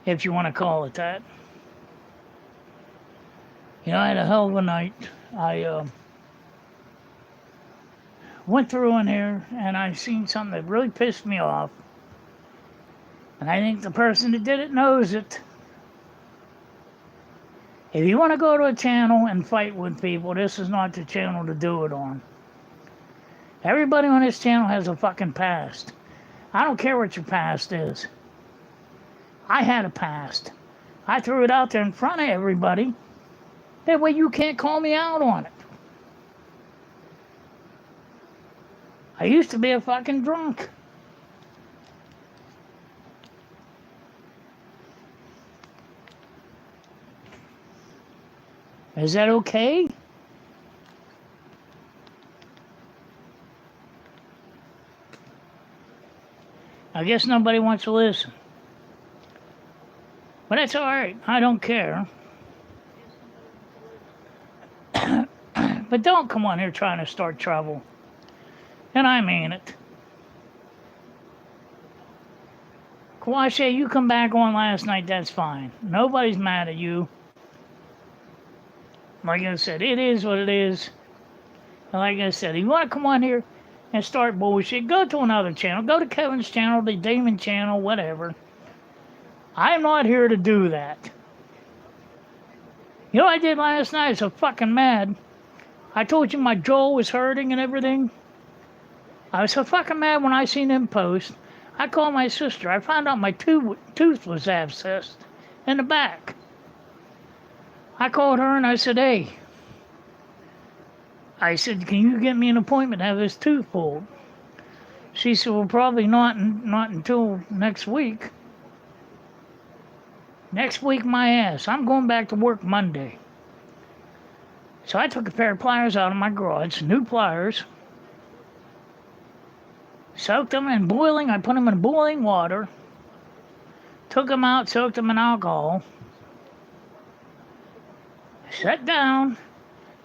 if you want to call it that. I had a hell of a night. I went through in here and I seen something that really pissed me off. And I think the person that did it knows it. If you want to go to a channel and fight with people, this is not the channel to do it on. Everybody on this channel has a fucking past. I don't care what your past is. I had a past. I threw it out there in front of everybody. That way you can't call me out on it. I used to be a fucking drunk. Is that okay? I guess nobody wants to listen. But that's all right. I don't care. But don't come on here trying to start trouble. And I mean it. Kawashe, you come back on last night, that's fine. Nobody's mad at you. Like I said, it is what it is. And like I said, if you want to come on here and start bullshit, go to another channel. Go to Kevin's channel, the Damon channel, whatever. I'm not here to do that. You know what I did last night? I was so fucking mad. I told you my jaw was hurting and everything. I was so fucking mad when I seen him post. I called my sister. I found out my tooth was abscessed in the back. I called her and I said, hey. I said, can you get me an appointment to have this tooth pulled? She said, well, probably not until next week. Next week, my ass. I'm going back to work Monday. So I took a pair of pliers out of my garage, new pliers. Soaked them in boiling. I put them in boiling water. Took them out, soaked them in alcohol. Sat down.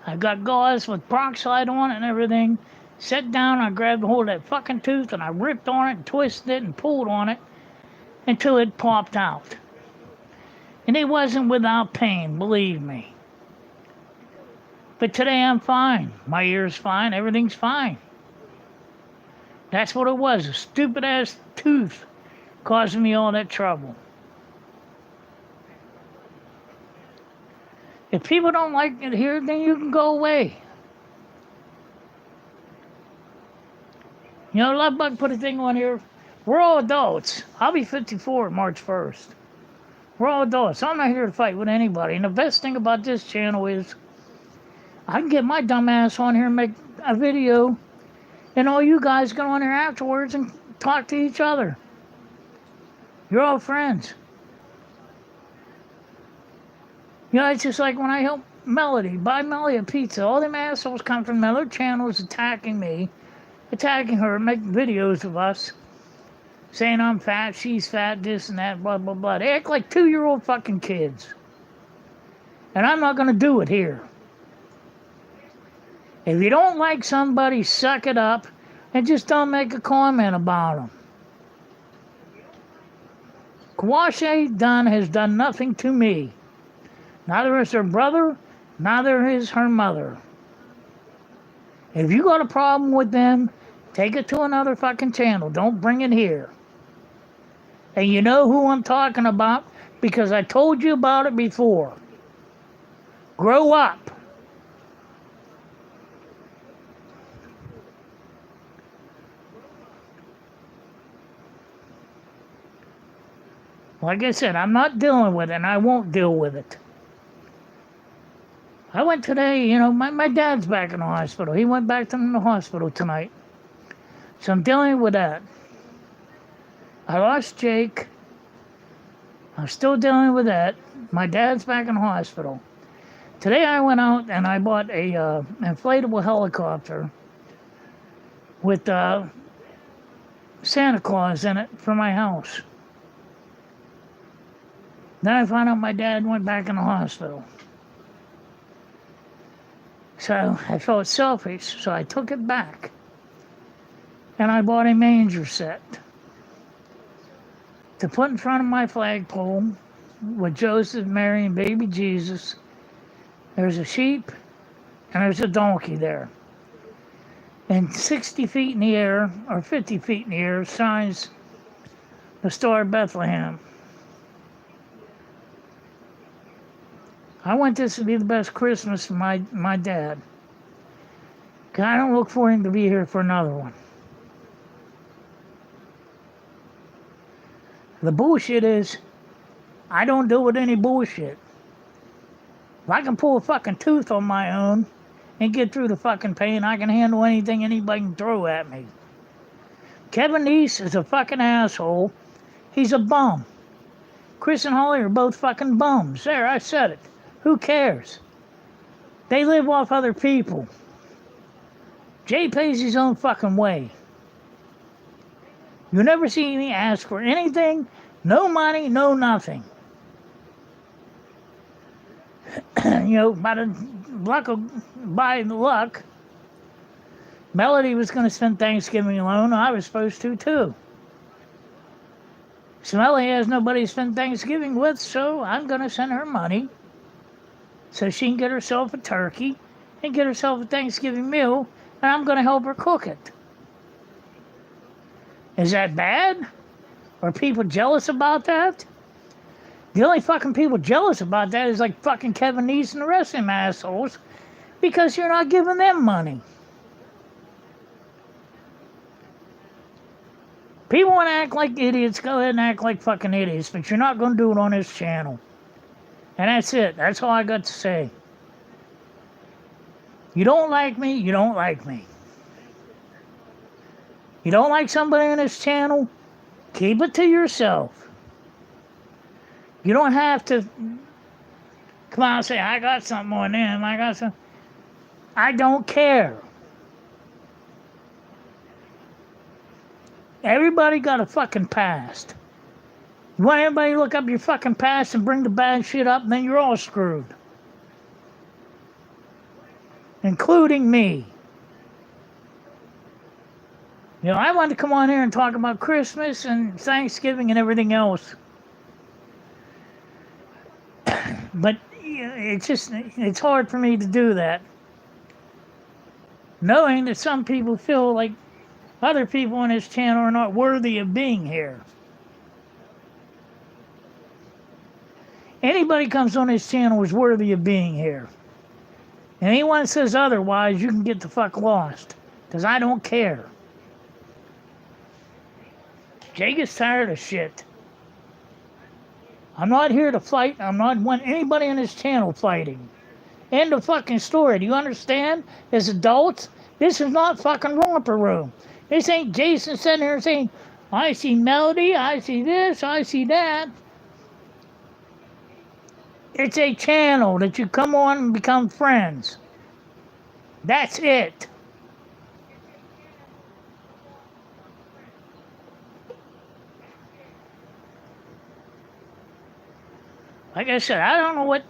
I got gauze with peroxide on it and everything. Sat down, I grabbed hold of that fucking tooth and I ripped on it and twisted it and pulled on it until it popped out. And it wasn't without pain, believe me. But today I'm fine. My ear's fine, everything's fine. That's what it was, a stupid ass tooth causing me all that trouble. If people don't like it here, then you can go away. You know, Lovebug put a thing on here. We're all adults. I'll be 54 March 1st. We're all adults. I'm not here to fight with anybody. And the best thing about this channel is I can get my dumb ass on here and make a video, and all you guys get on here afterwards and talk to each other. You're all friends. You know, it's just like when I help Melody, buy Melody a pizza. All them assholes come from other channels attacking me, attacking her, making videos of us, saying I'm fat, she's fat, this and that, blah, blah, blah. They act like 2-year-old fucking kids. And I'm not going to do it here. If you don't like somebody, suck it up and just don't make a comment about them. Kawashe Dunn has done nothing to me. Neither is her brother, neither is her mother. If you got a problem with them, take it to another fucking channel. Don't bring it here. And you know who I'm talking about because I told you about it before. Grow up. Like I said, I'm not dealing with it, and I won't deal with it. I went today, you know, my dad's back in the hospital. He went back to the hospital tonight. So I'm dealing with that. I lost Jake. I'm still dealing with that. My dad's back in the hospital. Today I went out and I bought a inflatable helicopter with Santa Claus in it for my house. Then I found out my dad went back in the hospital. So I felt selfish, so I took it back. And I bought a manger set to put in front of my flagpole with Joseph, Mary, and baby Jesus. There's a sheep and there's a donkey there. And 60 feet in the air, or 50 feet in the air, shines the Star of Bethlehem. I want this to be the best Christmas for my dad. 'Cause I don't look for him to be here for another one. The bullshit is, I don't deal with any bullshit. If I can pull a fucking tooth on my own and get through the fucking pain, I can handle anything anybody can throw at me. Kevin Neese is a fucking asshole. He's a bum. Chris and Holly are both fucking bums. There, I said it. Who cares? They live off other people. Jay pays his own fucking way. You never see me ask for anything, no money, no nothing. By the luck, Melody was going to spend Thanksgiving alone. I was supposed to too. So Melody has nobody to spend Thanksgiving with, so I'm going to send her money so she can get herself a turkey and get herself a Thanksgiving meal, and I'm going to help her cook it. Is that bad? Are people jealous about that? The only fucking people jealous about that is like fucking Kevin Neese and the rest of them assholes, because you're not giving them money. People want to act like idiots, go ahead and act like fucking idiots, but you're not going to do it on this channel. And that's it. That's all I got to say. You don't like me, you don't like me. You don't like somebody on this channel, keep it to yourself. You don't have to come out and say, I got something on them, I got something. I don't care. Everybody got a fucking past. You want everybody to look up your fucking past and bring the bad shit up, and then you're all screwed. Including me. I wanted to come on here and talk about Christmas and Thanksgiving and everything else. But it's hard for me to do that. Knowing that some people feel like other people on this channel are not worthy of being here. Anybody comes on this channel is worthy of being here. And anyone that says otherwise, you can get the fuck lost. Because I don't care. Jay gets tired of shit. I'm not here to fight. I'm not want anybody on this channel fighting. End of fucking story. Do you understand? As adults, this is not fucking romper room. This ain't Jason sitting here saying, I see Melody, I see this, I see that. It's a channel that you come on and become friends. That's it. Like I said, I don't know what...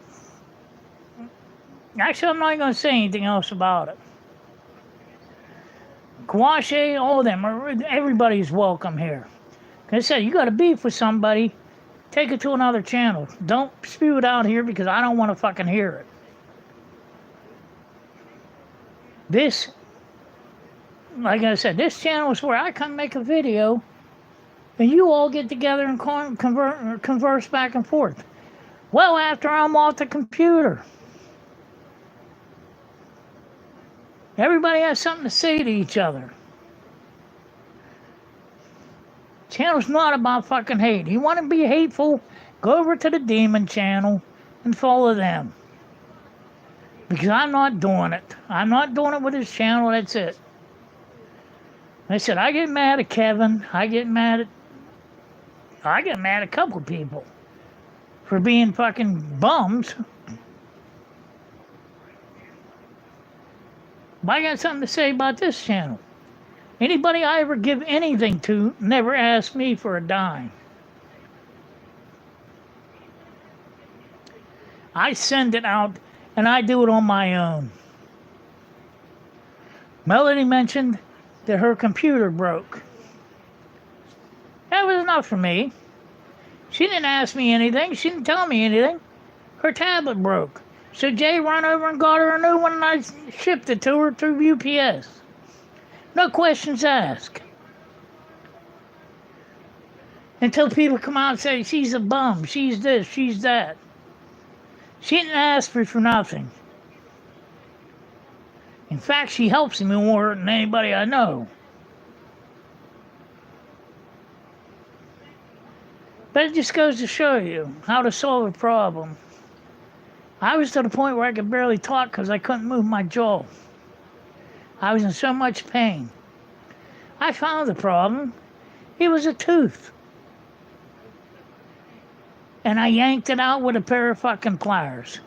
Actually, I'm not going to say anything else about it. Kwashe, all of them, everybody's welcome here. Like I said, you got a beef with somebody, take it to another channel. Don't spew it out here because I don't want to fucking hear it. This, like I said, this channel is where I come make a video and you all get together and converse back and forth. Well, after I'm off the computer. Everybody has something to say to each other. Channel's not about fucking hate. You want to be hateful, go over to the Demon channel and follow them. Because I'm not doing it. I'm not doing it with this channel, that's it. I said, I get mad at Kevin. I get mad at a couple people for being fucking bums. But I got something to say about this channel. Anybody I ever give anything to never asked me for a dime. I send it out and I do it on my own. Melody mentioned that her computer broke. That was enough for me. She didn't ask me anything. She didn't tell me anything. Her tablet broke. So Jay ran over and got her a new one, and I shipped it to her through UPS. No questions asked. Until people come out and say, she's a bum, she's this, she's that. She didn't ask for nothing. In fact, she helps me more than anybody I know. But it just goes to show you how to solve a problem. I was to the point where I could barely talk because I couldn't move my jaw. I was in so much pain. I found the problem. It was a tooth. And I yanked it out with a pair of fucking pliers.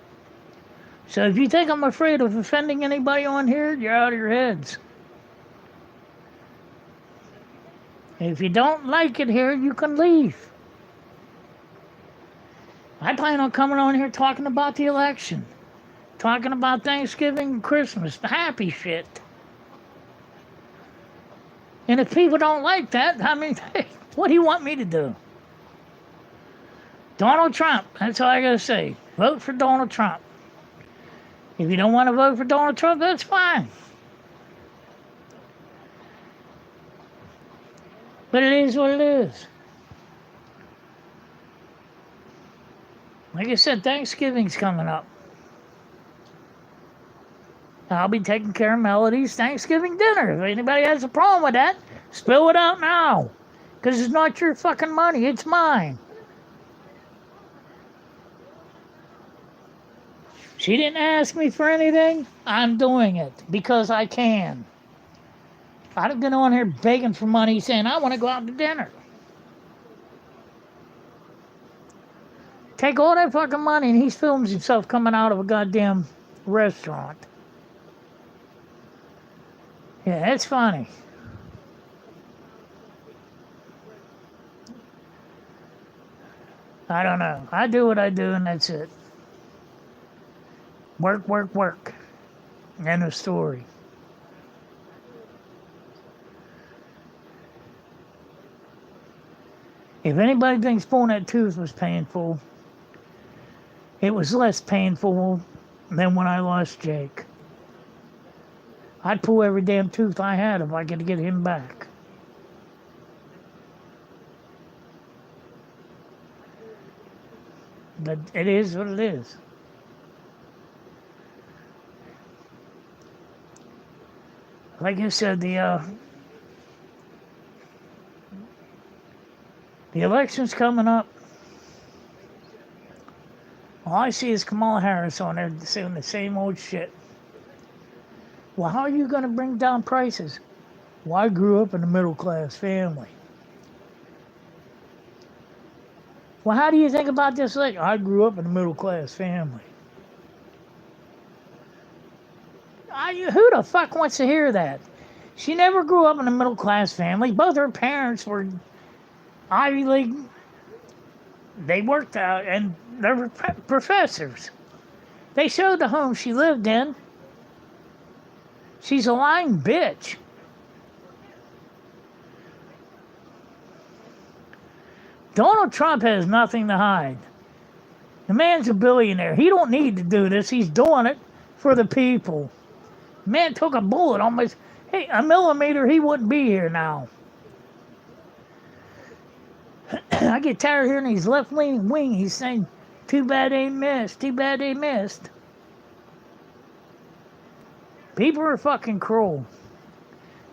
So if you think I'm afraid of offending anybody on here, you're out of your heads. If you don't like it here, you can leave. I plan on coming on here talking about the election, talking about Thanksgiving and Christmas, the happy shit. And if people don't like that, I mean, what do you want me to do? Donald Trump, that's all I gotta say. Vote for Donald Trump. If you don't want to vote for Donald Trump, that's fine. But it is what it is. Like I said, Thanksgiving's coming up. I'll be taking care of Melody's Thanksgiving dinner. If anybody has a problem with that, spill it out now. Because it's not your fucking money, it's mine. She didn't ask me for anything. I'm doing it because I can. I don't get on here begging for money saying, I want to go out to dinner. Take all that fucking money and he films himself coming out of a goddamn restaurant. Yeah, that's funny. I don't know. I do what I do and that's it. Work, work, work. End of story. If anybody thinks pulling that tooth was painful, it was less painful than when I lost Jake. I'd pull every damn tooth I had if I could get him back. But it is what it is. Like I said, the election's coming up. All I see is Kamala Harris on there saying the same old shit. Well, how are you going to bring down prices? Well, I grew up in a middle-class family. Well, how do you think about this? Like, I grew up in a middle-class family. Who the fuck wants to hear that? She never grew up in a middle-class family. Both her parents were Ivy League. They worked out, and they were professors. They showed the home she lived in. She's a lying bitch. Donald Trump has nothing to hide. The man's a billionaire. He don't need to do this. He's doing it for the people. The man took a bullet almost. Hey, a millimeter, he wouldn't be here now. I get tired of hearing his left-leaning wing. He's saying, too bad they missed. Too bad they missed. People are fucking cruel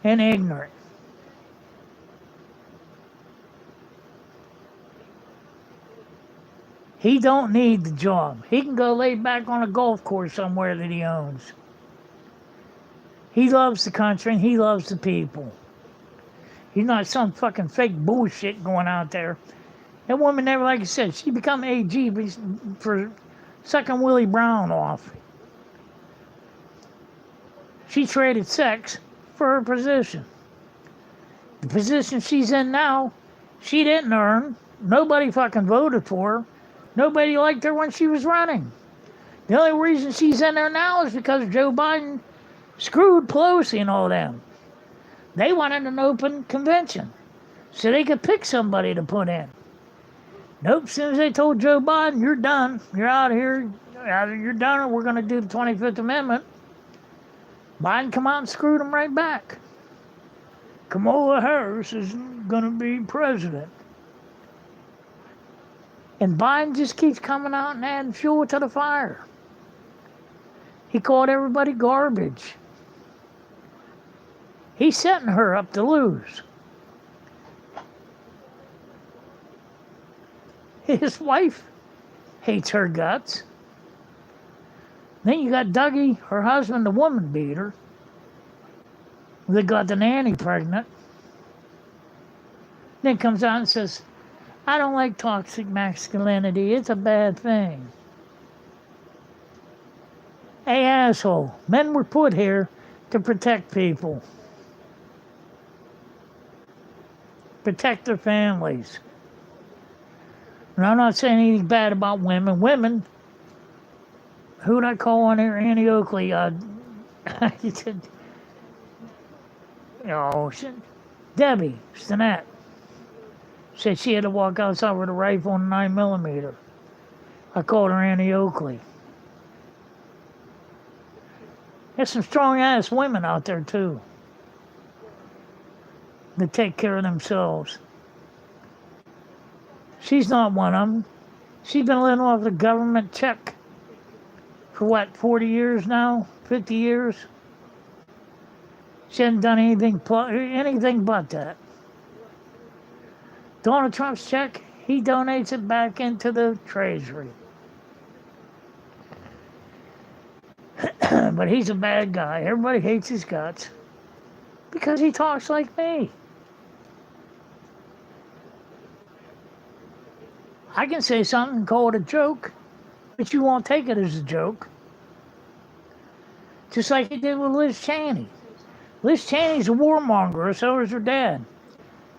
and ignorant. He don't need the job. He can go lay back on a golf course somewhere that he owns. He loves the country and he loves the people. He's not some fucking fake bullshit going out there. That woman never, like I said, she become AG for sucking Willie Brown off. She traded sex for her position. The position she's in now, she didn't earn. Nobody fucking voted for her. Nobody liked her when she was running. The only reason she's in there now is because Joe Biden screwed Pelosi and all them. They wanted an open convention so they could pick somebody to put in. Nope, as soon as they told Joe Biden, you're done, you're out of here, either you're done or we're going to do the 25th Amendment, Biden come out and screwed them right back. Kamala Harris is going to be president. And Biden just keeps coming out and adding fuel to the fire. He called everybody garbage. He's setting her up to lose. His wife hates her guts. Then you got Dougie, her husband, the woman beater. They got the nanny pregnant. Then comes out and says, I don't like toxic masculinity. It's a bad thing. Hey, asshole. Men were put here to protect people. Protect their families. And I'm not saying anything bad about women. Women, who'd I call on here? Annie Oakley. Debbie Stinnett said she had to walk outside with a rifle and a 9mm. I called her Annie Oakley. There's some strong-ass women out there, too, that take care of themselves. She's not one of them. She's been living off the government check for what, 40 years now? 50 years? She hasn't done anything but that. Donald Trump's check, he donates it back into the Treasury. But he's a bad guy. Everybody hates his guts because he talks like me. I can say something and call it a joke, but you won't take it as a joke. Just like he did with Liz Cheney. Liz Cheney's a warmonger, so is her dad.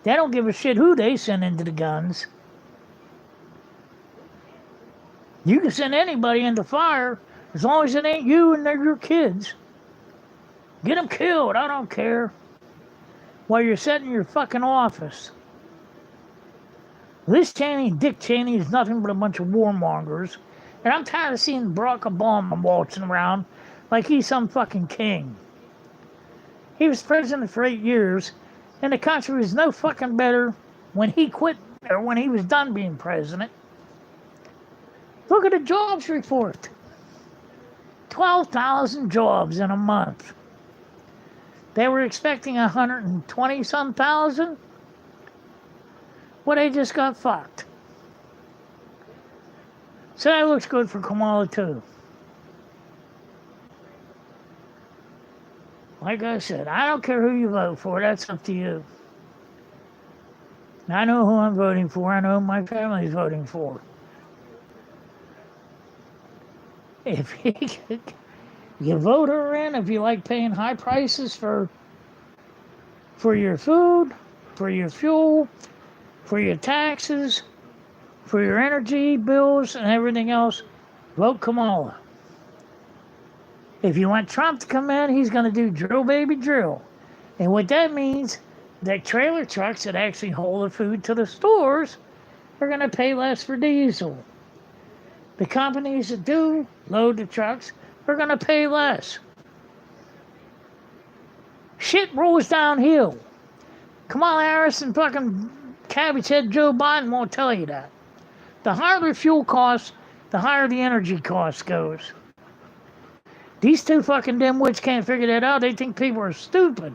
They don't give a shit who they send into the guns. You can send anybody into fire as long as it ain't you and they're your kids. Get them killed, I don't care. While you're sitting in your fucking office. Liz Cheney and Dick Cheney is nothing but a bunch of warmongers. And I'm tired of seeing Barack Obama waltzing around like he's some fucking king. He was president for 8 years, and the country was no fucking better when he quit, or when he was done being president. Look at the jobs report. 12,000 jobs in a month. They were expecting 120-some thousand. Well, they just got fucked. So that looks good for Kamala, too. Like I said, I don't care who you vote for. That's up to you. I know who I'm voting for. I know who my family's voting for. If you vote her in, if you like paying high prices for your food, for your fuel, for your taxes, for your energy bills and everything else, vote Kamala. If you want Trump to come in, he's going to do drill, baby, drill. And what that means, that trailer trucks that actually haul the food to the stores are going to pay less for diesel. The companies that do load the trucks are going to pay less. Shit rolls downhill. Kamala Harris and fucking cabbage head Joe Biden won't tell you that. The higher the fuel costs, the higher the energy cost goes. These two fucking dimwits can't figure that out. They think people are stupid.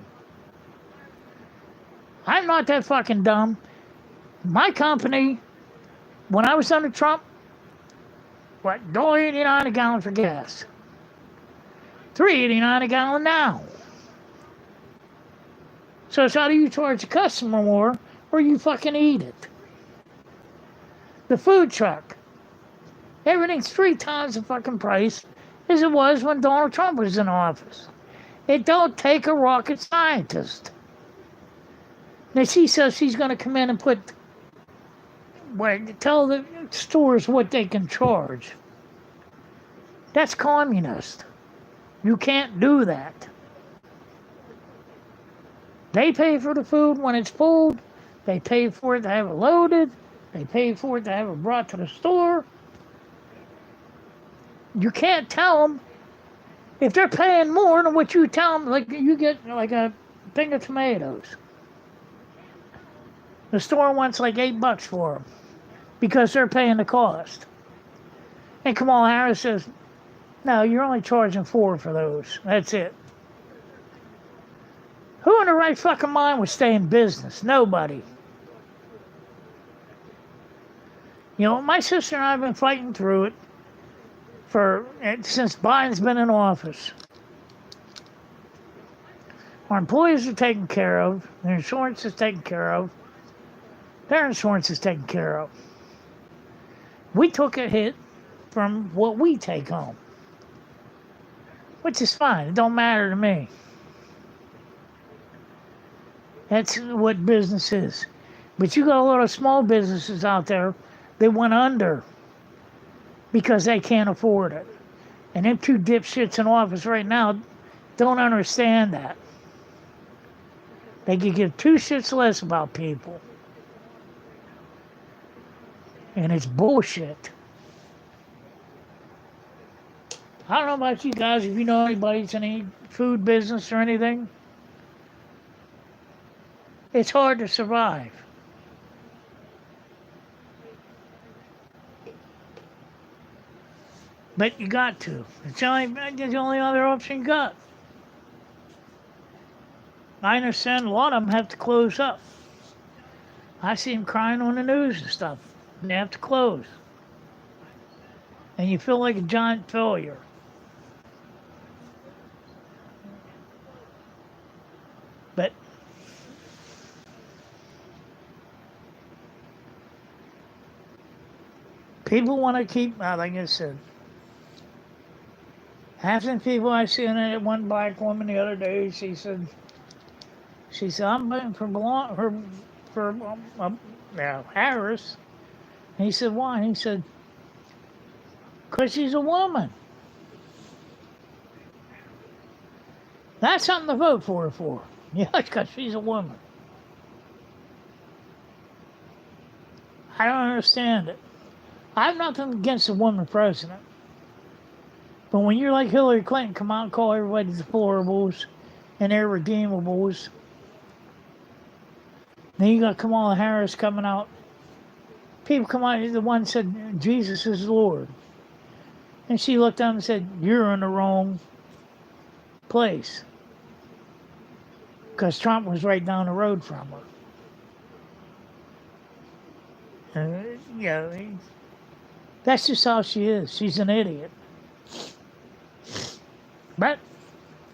I'm not that fucking dumb. My company, when I was under Trump, what, $1.89 a gallon for gas. $3.89 a gallon now. So it's either you charge the customer more or you fucking eat it. The food truck. Everything's 3 times the fucking price as it was when Donald Trump was in office. It don't take a rocket scientist. Now she says she's going to come in and tell the stores what they can charge. That's communist. You can't do that. They pay for the food when it's full. They pay for it to have it loaded. They pay for it to have it brought to the store. You can't tell them if they're paying more than what you tell them. Like you get like a thing of tomatoes. The store wants like $8 for them because they're paying the cost. And Kamala Harris says, "No, you're only charging $4 for those. That's it." Who in the right fucking mind would stay in business? Nobody. You know, my sister and I have been fighting through it since Biden's been in office. Our employees are taken care of. Their insurance is taken care of. Their insurance is taken care of. We took a hit from what we take home, which is fine. It don't matter to me. That's what business is. But you got a lot of small businesses out there that went under because they can't afford it. And them two dipshits in office right now don't understand that. They could give two shits less about people. And it's bullshit. I don't know about you guys, if you know anybody that's in any food business or anything. It's hard to survive. But you got to. It's the only other option you got. I understand a lot of them have to close up. I see them crying on the news and stuff. They have to close. And you feel like a giant failure. But people want to keep, like I said, half the people I see in it, one black woman the other day, she said, I'm voting for Harris. And he said, why? And he said, because she's a woman. That's something to vote for her for. Yeah, because she's a woman. I don't understand it. I have nothing against a woman president. But when you're like Hillary Clinton, come out and call everybody deplorables and irredeemables. Then you got Kamala Harris coming out. People come out, the one said, Jesus is Lord. And she looked down and said, you're in the wrong place. Because Trump was right down the road from her. That's just how she is. She's an idiot. But,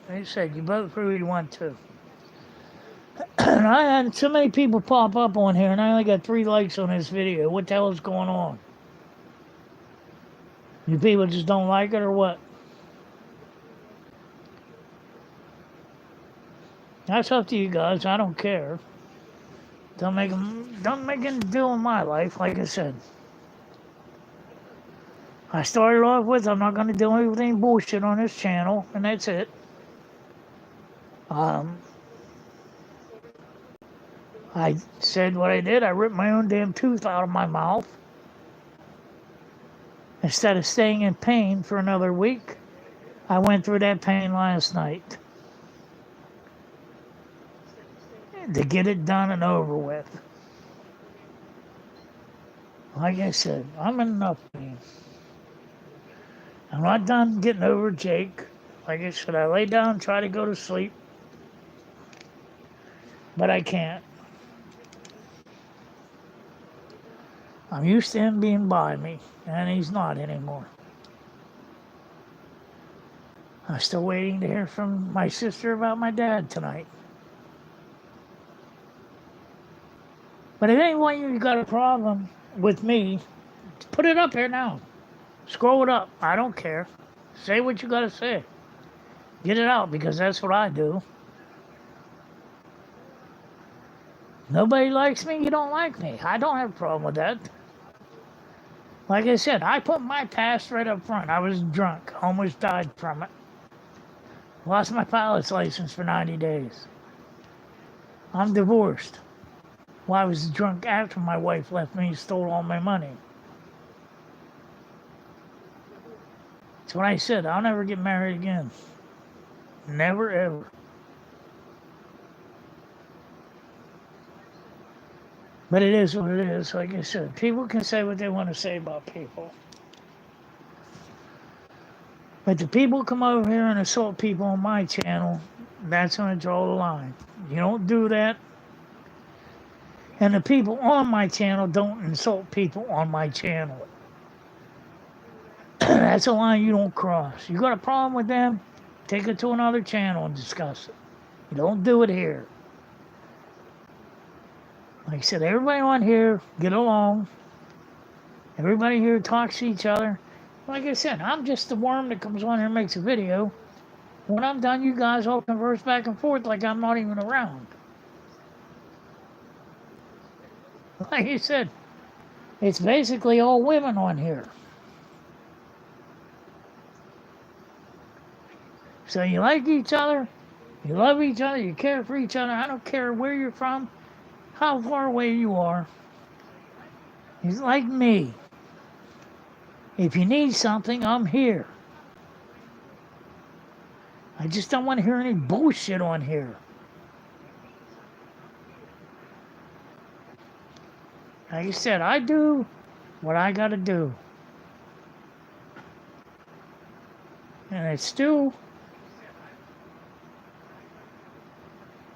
like I said, you vote for who you want to. And I had so many people pop up on here, and I only got 3 likes on this video. What the hell is going on? You people just don't like it or what? That's up to you guys. I don't care. Don't make any deal in my life, like I said. I started off with, I'm not going to do anything bullshit on this channel, and that's it. I said what I did. I ripped my own damn tooth out of my mouth. Instead of staying in pain for another week, I went through that pain last night. To get it done and over with. Like I said, I'm in enough pain. I'm not done getting over Jake. Like I said, I lay down and try to go to sleep. But I can't. I'm used to him being by me, and he's not anymore. I'm still waiting to hear from my sister about my dad tonight. But if anyone you got a problem with me, put it up here now. Scroll it up. I don't care. Say what you got to say. Get it out, because that's what I do. Nobody likes me, you don't like me. I don't have a problem with that. Like I said, I put my past right up front. I was drunk. Almost died from it. Lost my pilot's license for 90 days. I'm divorced. Well, I was drunk after my wife left me and stole all my money. That's what I said. I'll never get married again. Never, ever. But it is what it is. Like I said, people can say what they want to say about people. But the people come over here and assault people on my channel, that's going to draw the line. You don't do that. And the people on my channel don't insult people on my channel. That's a line you don't cross. You got a problem with them? Take it to another channel and discuss it. You don't do it here. Like I said, everybody on here get along. Everybody here talks to each other. Like I said, I'm just the worm that comes on here and makes a video. When I'm done, you guys all converse back and forth like I'm not even around. Like I said, it's basically all women on here. So you like each other, you love each other, you care for each other. I don't care where you're from, how far away you are. It's like me. If you need something, I'm here. I just don't want to hear any bullshit on here. Like I said, I do what I gotta do. And it still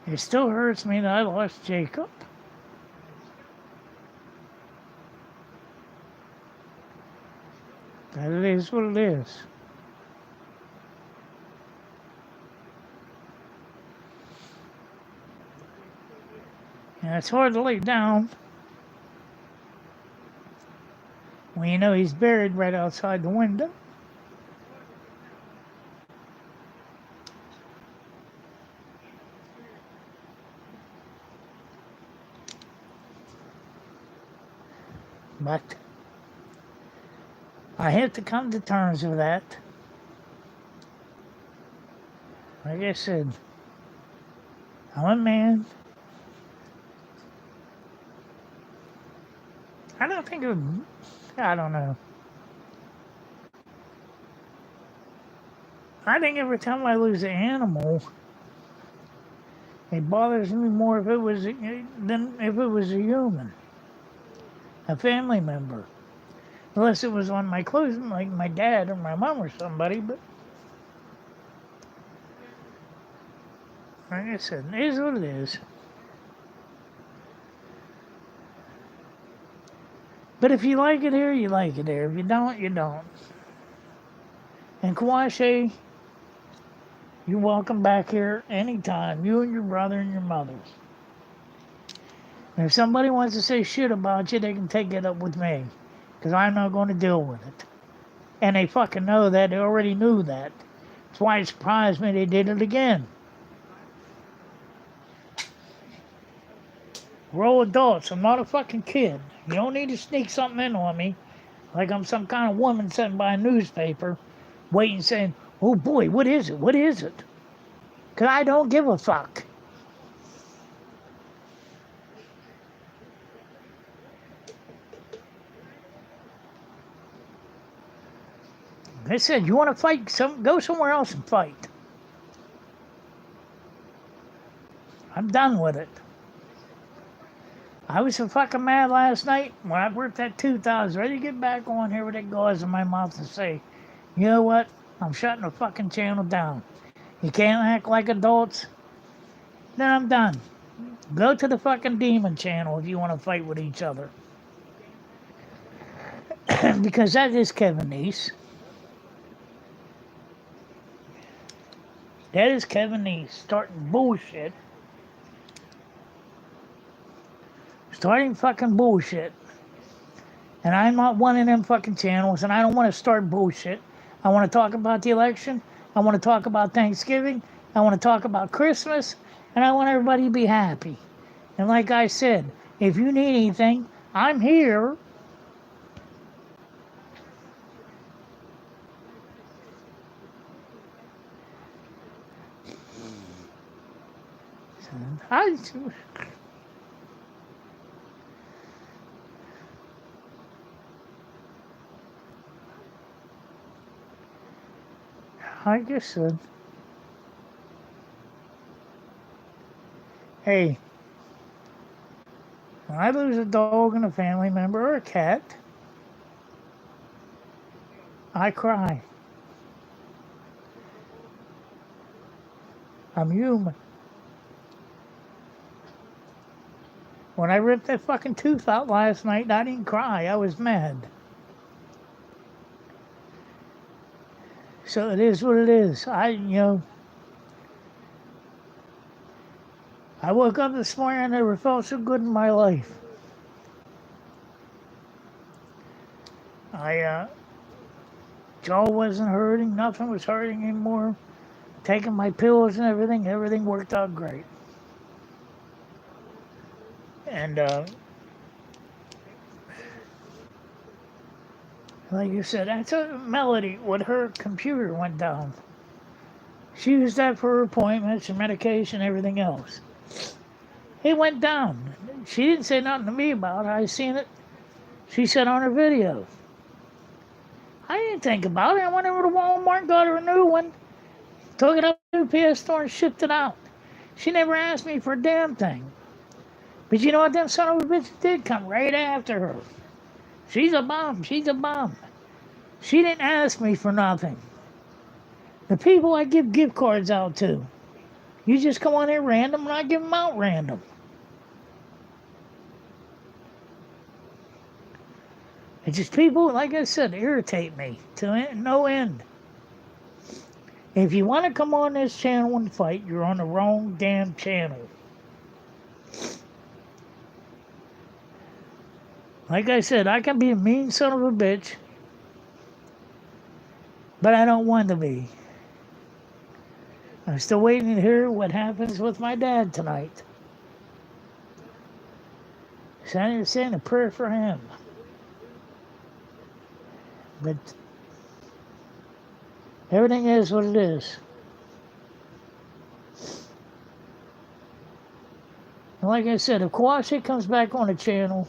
hurts me that I lost Jacob. But it is what it is. And it's hard to lay down when you know he's buried right outside the window. But I have to come to terms with that. Like I said, I'm a man. I don't think it would, I don't know. I think every time I lose an animal, it bothers me more if it was than if it was a human, a family member. Unless it was on my close, like my dad or my mom or somebody, but like I said, it is what it is. But if you like it here, you like it here. If you don't, you don't. And Kawashe, you're welcome back here anytime. You and your brother and your mothers. And if somebody wants to say shit about you, they can take it up with me. Because I'm not going to deal with it. And they fucking know that. They already knew that. That's why it surprised me they did it again. We're all adults. I'm not a fucking kid. You don't need to sneak something in on me like I'm some kind of woman sitting by a newspaper waiting saying, oh boy, what is it? What is it? Because I don't give a fuck. I said, you want to fight? Go somewhere else and fight. I'm done with it. I was so fucking mad last night when I worked that tooth. I was ready to get back on here with that gauze in my mouth and say, you know what? I'm shutting the fucking channel down. You can't act like adults. Then I'm done. Go to the fucking demon channel if you want to fight with each other. Because that is Kevin Neese. That is Kevin Neese starting bullshit. Starting fucking bullshit. And I'm not one of them fucking channels, and I don't want to start bullshit. I want to talk about the election. I want to talk about Thanksgiving. I want to talk about Christmas. And I want everybody to be happy. And like I said, if you need anything, I'm here. I just said, hey, when I lose a dog and a family member or a cat, I cry. I'm human. When I ripped that fucking tooth out last night, I didn't cry. I was mad. So it is what it is. I woke up this morning and never felt so good in my life. Jaw wasn't hurting, nothing was hurting anymore. Taking my pills and everything worked out great. And like you said, that's a Melody when her computer went down. She used that for her appointments and medication and everything else. It went down. She didn't say nothing to me about it. I seen it. She said on her video. I didn't think about it. I went over to Walmart and got her a new one. Took it up to the UPS store and shipped it out. She never asked me for a damn thing. But you know what them son of a bitch did? Come right after her. She's a bum. She's a bum. She didn't ask me for nothing. The people I give gift cards out to, you just come on here random and I give them out random. It's just people, like I said, irritate me to no end. If you want to come on this channel and fight, you're on the wrong damn channel. Like I said, I can be a mean son of a bitch, but I don't want to be. I'm still waiting to hear what happens with my dad tonight. So I'm saying a prayer for him. But everything is what it is. And like I said, if Kawashi comes back on the channel,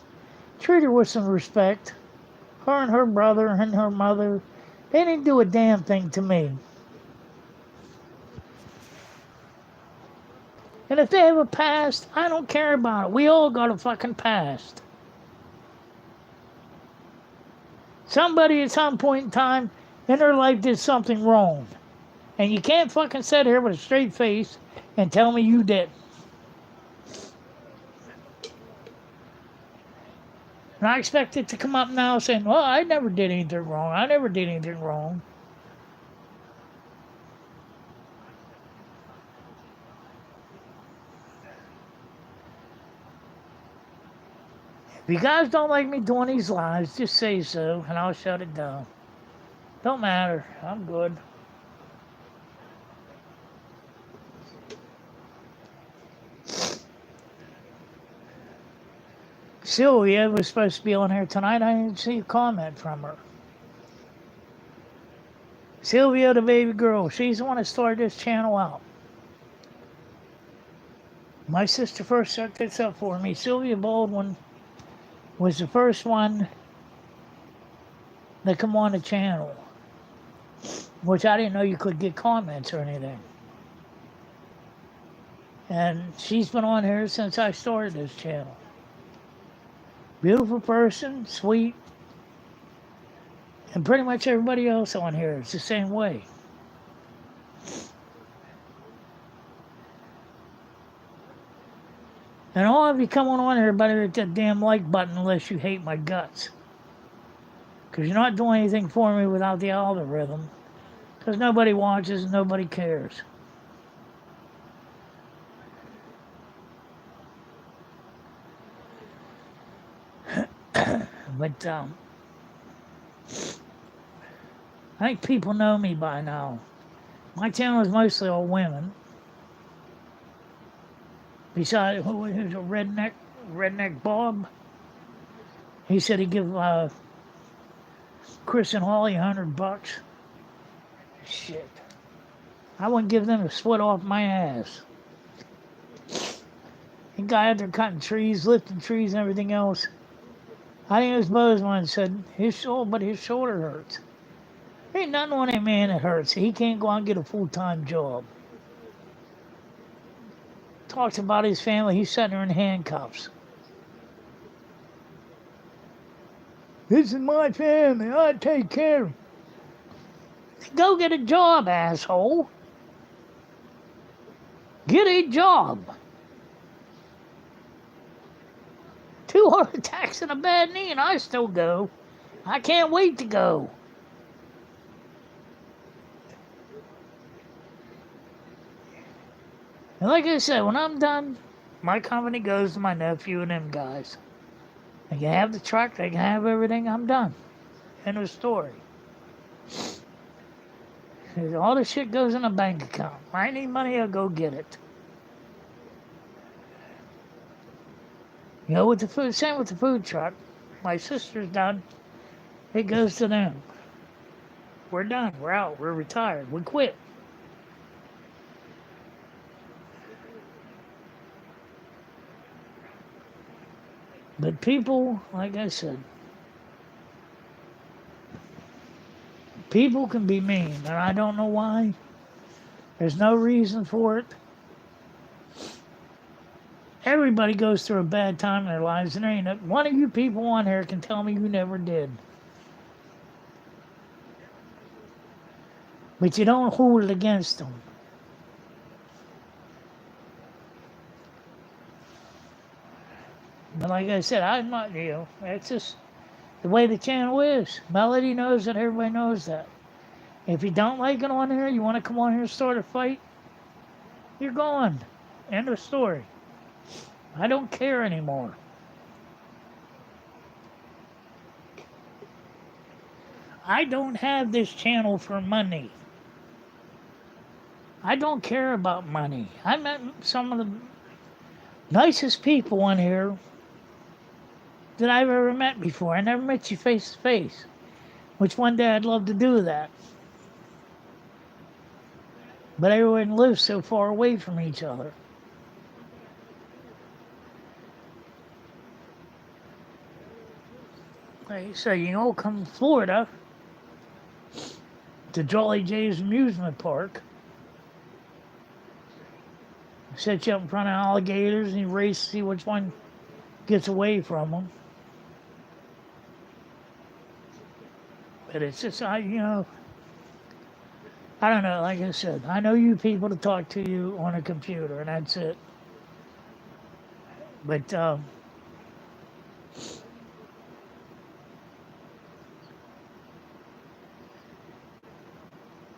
treat her with some respect. Her and her brother and her mother, they didn't do a damn thing to me. And if they have a past, I don't care about it. We all got a fucking past. Somebody at some point in time in their life did something wrong. And you can't fucking sit here with a straight face and tell me you didn't. And I expect it to come up now saying, well, I never did anything wrong. I never did anything wrong. If you guys don't like me doing these lives, just say so, and I'll shut it down. Don't matter. I'm good. Sylvia was supposed to be on here tonight. I didn't see a comment from her. Sylvia, the baby girl, she's the one that started this channel out. My sister first set this up for me. Sylvia Baldwin was the first one that come on the channel, which I didn't know you could get comments or anything. And she's been on here since I started this channel. Beautiful person, sweet, and pretty much everybody else on here is the same way. And all of you coming on here better hit that damn like button unless you hate my guts. Because you're not doing anything for me without the algorithm. Because nobody watches and nobody cares. But I think people know me by now. My channel is mostly all women. Besides, who's a redneck Bob? He said he'd give Chris and Holly $100. Shit. I wouldn't give them a sweat off my ass. The guy out there cutting trees, lifting trees and everything else. I think it was Bozeman said his shoulder hurts. Ain't nothing on that man that hurts. He can't go out and get a full-time job. Talks about his family. He's sitting there in handcuffs. This is my family. I take care of them. Go get a job, asshole. Get a job. 2 heart attacks and a bad knee, and I still go. I can't wait to go. And like I said, when I'm done, my company goes to my nephew and them guys. They can have the truck, they can have everything, I'm done. End of story. All the shit goes in a bank account. If I need money, I'll go get it. You know, with the food, same with the food truck. My sister's done. It goes to them. We're done. We're out. We're retired. We quit. But people, like I said, people can be mean, and I don't know why. There's no reason for it. Everybody goes through a bad time in their lives, and there ain't one of you people on here can tell me you never did. But you don't hold it against them. But like I said, I'm not, that's just the way the channel is. Melody knows that, everybody knows that. If you don't like it on here, you want to come on here and start a fight, you're gone. End of story. I don't care anymore. I don't have this channel for money. I don't care about money. I met some of the nicest people on here that I've ever met before. I never met you face to face, which one day I'd love to do that. But everyone lives so far away from each other. Like I say, come to Florida to Jolly Jay's amusement park. Set you up in front of alligators and you race to see which one gets away from them. But it's just, I don't know, like I said, I know you people to talk to you on a computer, and that's it. But,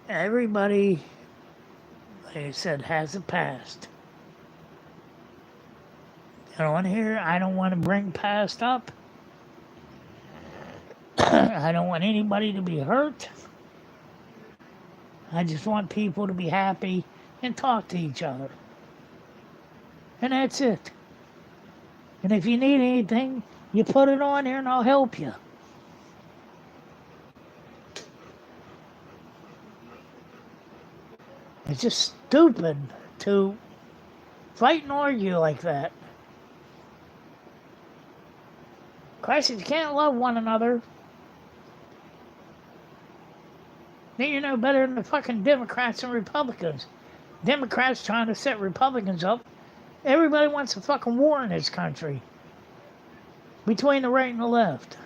everybody, like I said, has a past. On here, I don't want to bring past up. I don't want anybody to be hurt. I just want people to be happy and talk to each other. And that's it. And if you need anything, you put it on there and I'll help you. It's just stupid to fight and argue like that. Christ, if you can't love one another, then you're no better than the fucking Democrats and Republicans. Democrats trying to set Republicans up. Everybody wants a fucking war in this country. Between the right and the left.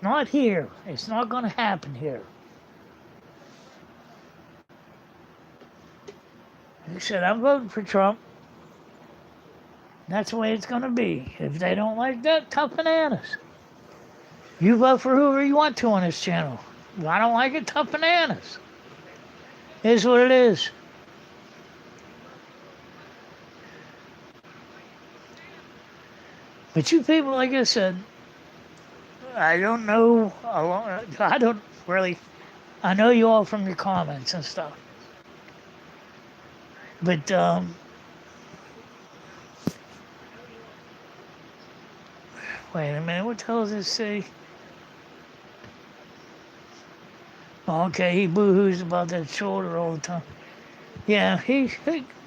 Not here. It's not going to happen here. Like I said, I'm voting for Trump. That's the way it's going to be. If they don't like that, tough bananas. You vote for whoever you want to on this channel. If I don't like it, tough bananas. It is what it is. But you people, like I said, I don't know, I don't really, I know you all from your comments and stuff. But, wait a minute, what the hell does this say? Okay, he boo-hoos about that shoulder all the time. Yeah, he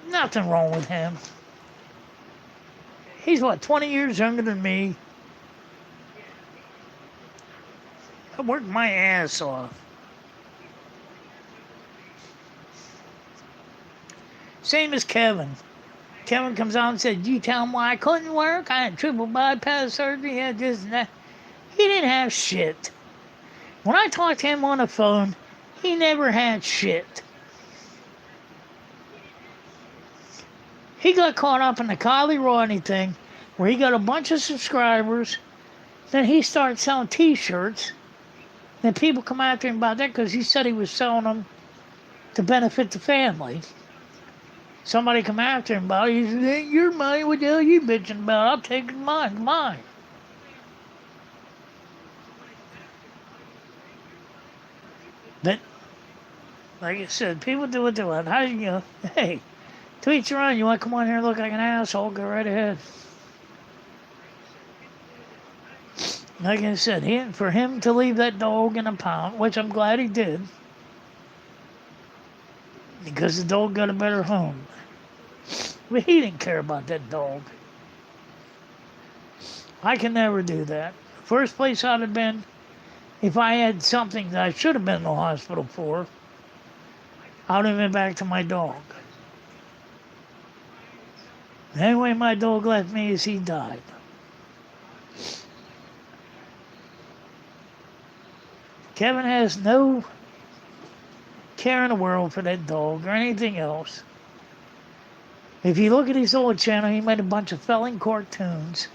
nothing wrong with him. He's, 20 years younger than me. I worked my ass off. Same as Kevin. Kevin comes on and said, "You tell him why I couldn't work? I had triple bypass surgery, had this and that." He didn't have shit. When I talked to him on the phone, he never had shit. He got caught up in the Kylie Rodney thing where he got a bunch of subscribers. Then he started selling T-shirts. Then people come after him about that because he said he was selling them to benefit the family. Somebody come after him about it. He said, "Ain't your money. What the hell are you bitching about? I'll take mine. Mine." But, like I said, people do what they want. How do you know? Hey, to each your own. You want to come on here and look like an asshole? Go right ahead. Like I said, for him to leave that dog in a pound, which I'm glad he did, because the dog got a better home. But he didn't care about that dog. I can never do that. First place I'd have been, if I had something that I should have been in the hospital for, I would have been back to my dog. The only way my dog left me is he died. Kevin has no care in the world for that dog or anything else. If you look at his old channel, he made a bunch of felling cartoons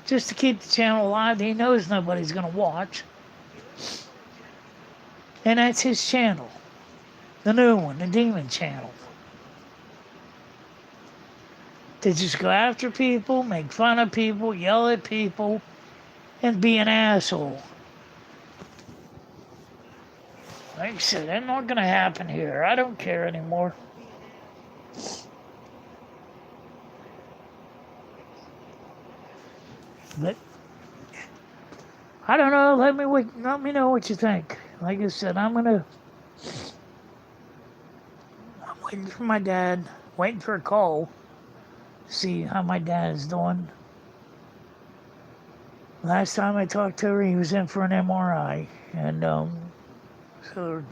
just to keep the channel alive. He knows nobody's going to watch. And that's his channel. The new one, the Demon Channel. To just go after people, make fun of people, yell at people, and be an asshole. Like I said, that's not going to happen here. I don't care anymore. But I don't know. Let me know what you think. Like I said, I'm waiting for my dad. Waiting for a call. See how my dad is doing. Last time I talked to her, he was in for an MRI, and so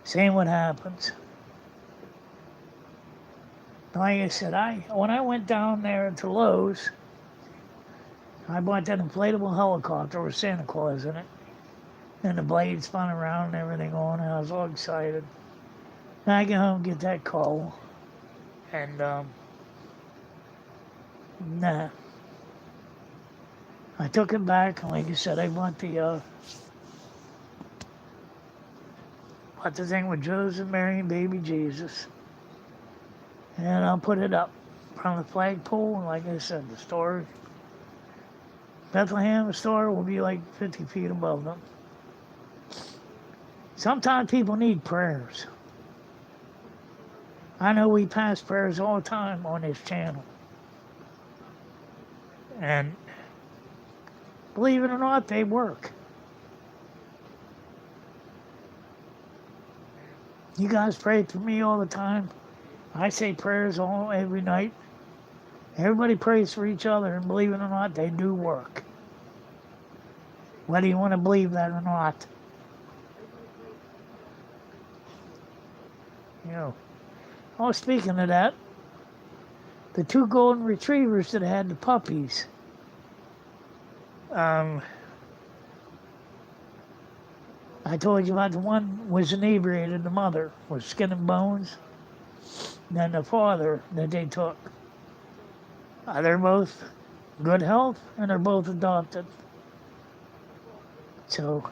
seeing what happens. Like I said, when I went down there to Lowe's, I bought that inflatable helicopter with Santa Claus in it. And the blade spun around and everything on, and I was all excited. And I get home and get that call. And, nah. I took it back, and like I said, I bought the thing with Joseph, Mary, and baby Jesus. And I'll put it up from the flagpole, and like I said, the store, Bethlehem, the store will be like 50 feet above them. Sometimes people need prayers. I know we pass prayers all the time on this channel. And believe it or not, they work. You guys pray for me all the time. I say prayers every night. Everybody prays for each other, and believe it or not, they do work. Whether you want to believe that or not. You know. Oh, speaking of that, the 2 golden retrievers that had the puppies, I told you about the one was inebriated, the mother was skin and bones, and then the father that they took. They're both good health, and they're both adopted. So,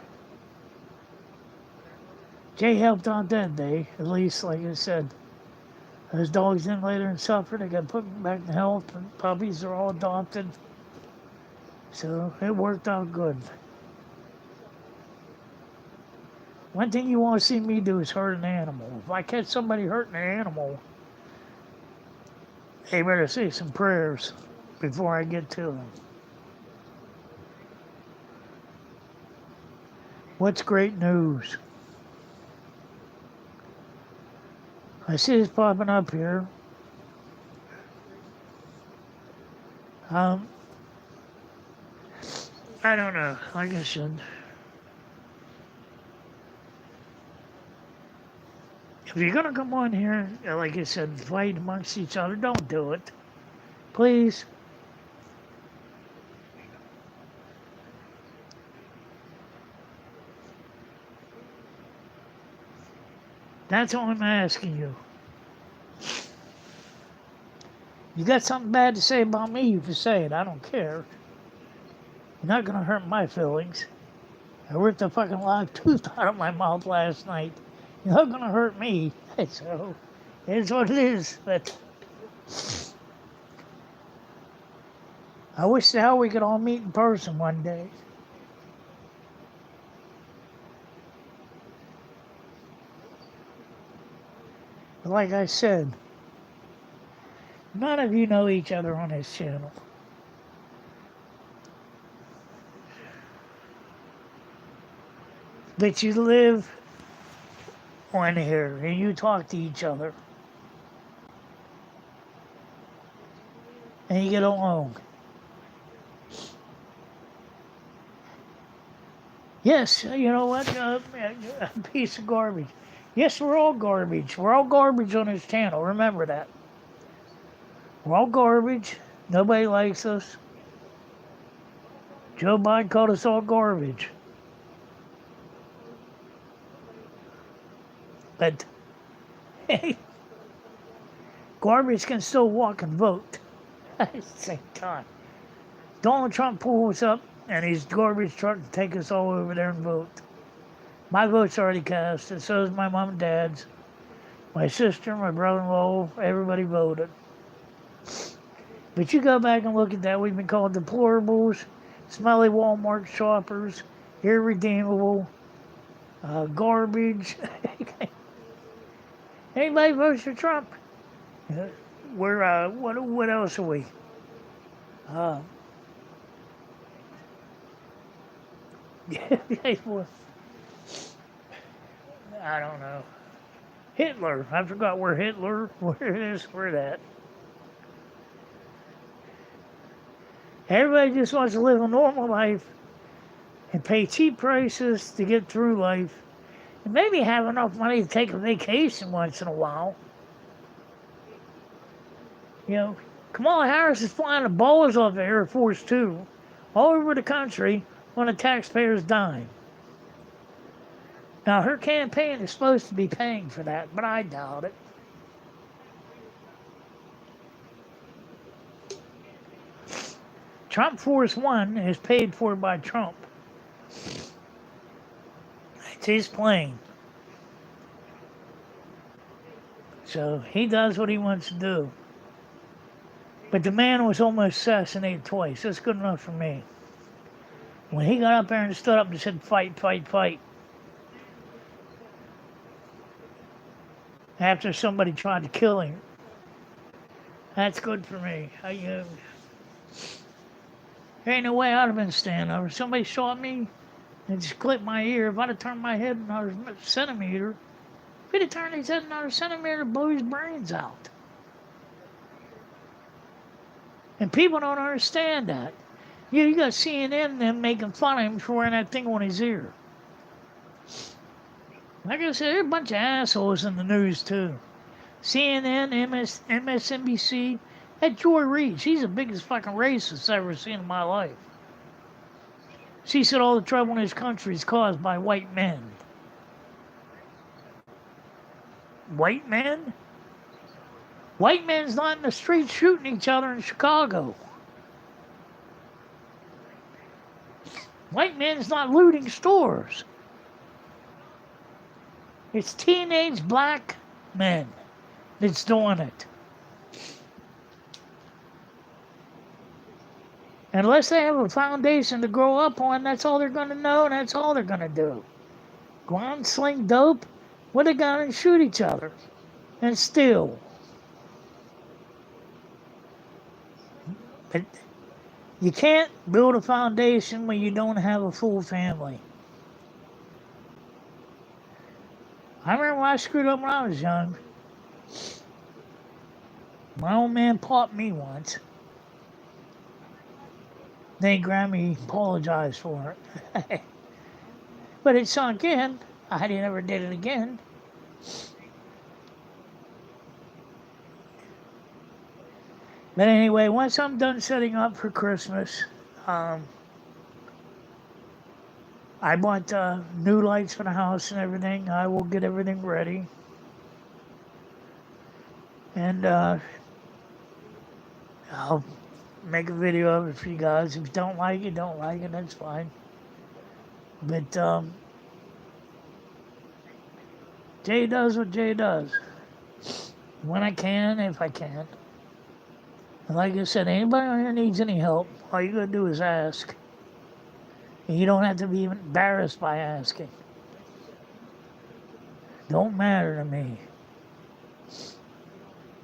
Jay helped out that day, at least, like I said. Those dogs in later and suffered. They got put back in health, and puppies are all adopted. So it worked out good. One thing you want to see me do is hurt an animal. If I catch somebody hurting an animal, they better say some prayers before I get to them. What's great news? I see this popping up here. I don't know. Like I said, if you're gonna come on here, like I said, fight amongst each other, don't do it. Please. That's all I'm asking you. You got something bad to say about me, you can say it. I don't care. You're not gonna hurt my feelings. I ripped a fucking live tooth out of my mouth last night. You're not gonna hurt me. So, it is what it is. But I wish the hell we could all meet in person one day. But like I said, none of you know each other on this channel. But you live on here and you talk to each other. And you get along. Yes, you know what? A piece of garbage. Yes, we're all garbage. We're all garbage on this channel. Remember that. We're all garbage. Nobody likes us. Joe Biden called us all garbage. But, hey, garbage can still walk and vote at the same time. Donald Trump pulls up and his garbage truck to take us all over there and vote. My vote's already cast, and so is my mom and dad's. My sister, my brother-in-law, everybody voted. But you go back and look at that, we've been called deplorables, smelly Walmart shoppers, irredeemable, garbage. Anybody votes for Trump? We're, what else are we? I don't know. Hitler. I forgot where Hitler, where this, where that. Everybody just wants to live a normal life and pay cheap prices to get through life and maybe have enough money to take a vacation once in a while. You know, Kamala Harris is flying the balls off the Air Force Two all over the country on the taxpayer's dime. Now, her campaign is supposed to be paying for that, but I doubt it. Trump Force One is paid for by Trump. It's his plane. So he does what he wants to do. But the man was almost assassinated twice. That's good enough for me. When he got up there and stood up and said, fight, fight, fight, after somebody tried to kill him, that's good for me. There ain't no way I'd have been standing up. If somebody shot me and just clipped my ear, if I'd have turned my head another centimeter, if he'd have turned his head another centimeter, it'd blow his brains out. And people don't understand that. You got CNN them making fun of him for wearing that thing on his ear. Like I said, there's a bunch of assholes in the news too. CNN, MSNBC. That Joy Reid, she's the biggest fucking racist I've ever seen in my life. She said all the trouble in this country is caused by white men. White men? White men's not in the streets shooting each other in Chicago. White men's not looting stores. It's teenage black men that's doing it. Unless they have a foundation to grow up on, that's all they're going to know, and that's all they're going to do. Go out and sling dope with a gun and shoot each other and steal. But you can't build a foundation when you don't have a full family. I remember when I screwed up when I was young. My old man popped me once. Then Grammy apologized for it. But it sunk in. I never did it again. But anyway, once I'm done setting up for Christmas, I bought new lights for the house and everything. I will get everything ready. And I'll make a video of it for you guys. If you don't like it, that's fine. But Jay does what Jay does. When I can, if I can. And like I said, anybody on here needs any help, all you gotta do is ask. And you don't have to be embarrassed by asking. Don't matter to me.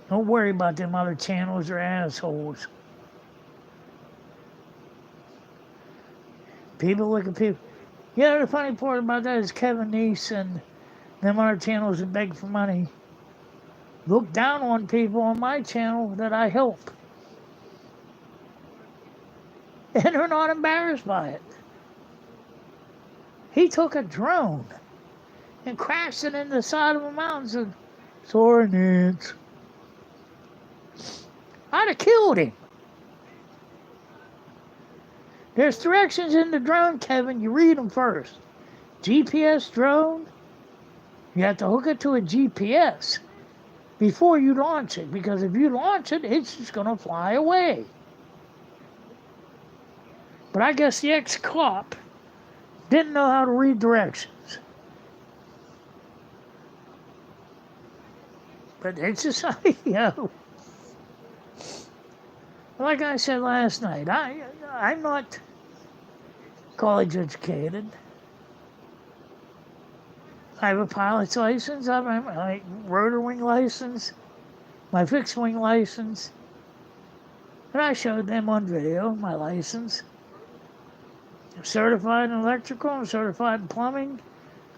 Don't worry about them other channels or assholes. People look at people. Yeah, the funny part about that is Kevin Neese and them other channels that beg for money look down on people on my channel that I help. And they're not embarrassed by it. He took a drone and crashed it into the side of a mountain and said, "Sorry, Nance." I'd have killed him. There's directions in the drone, Kevin. You read them first. GPS drone, you have to hook it to a GPS before you launch it, because if you launch it, it's just going to fly away. But I guess the ex-cop didn't know how to read directions. But it's just, like I said last night, I'm not college educated. I have a pilot's license, I have my rotor wing license, my fixed wing license, and I showed them on video my license. I'm certified in electrical, I'm certified in plumbing,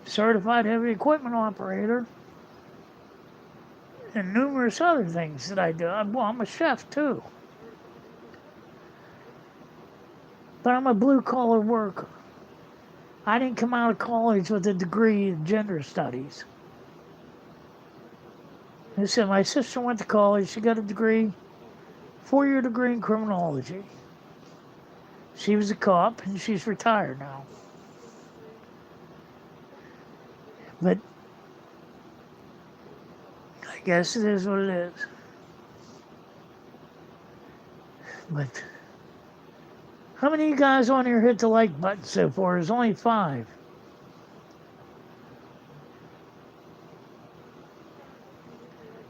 certified heavy equipment operator, and numerous other things that I do. I'm a chef too. But I'm a blue-collar worker. I didn't come out of college with a degree in gender studies. Listen, my sister went to college. She got a degree, 4-year degree in criminology. She was a cop, and she's retired now. But I guess it is what it is. But how many of you guys on here hit the like button so far? There's only 5.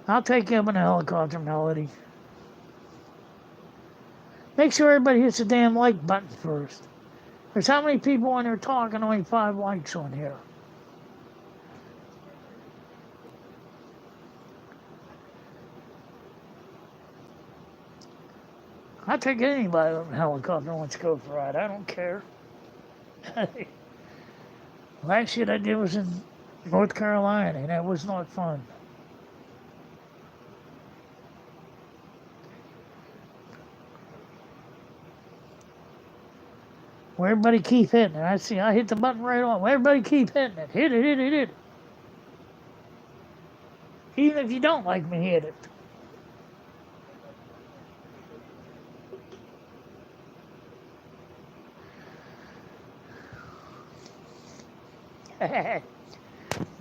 I'll take you up in a helicopter, Melody. Make sure everybody hits the damn like button first. There's how many people on here talking, only 5 likes on here. I'll take anybody on a helicopter who wants to go for a ride. I don't care. Last shit I did was in North Carolina, and that was not fun. Well, everybody keep hitting it. I hit the button right on. Well, everybody keep hitting it. Hit it, hit it, hit it. Even if you don't like me, hit it.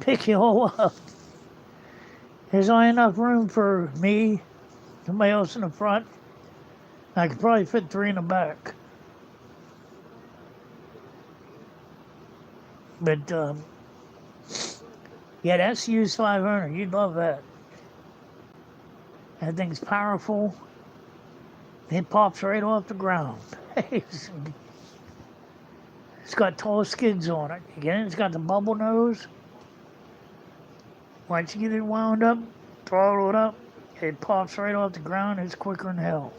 Pick you all up. There's only enough room for me, somebody else in the front. I could probably fit 3 in the back. But, yeah, that's Hughes 500. You'd love that. That thing's powerful. It pops right off the ground. It's got tall skids on it. Again, it's got the bubble nose. Once you get it wound up, throttle it up, it pops right off the ground. It's quicker than hell.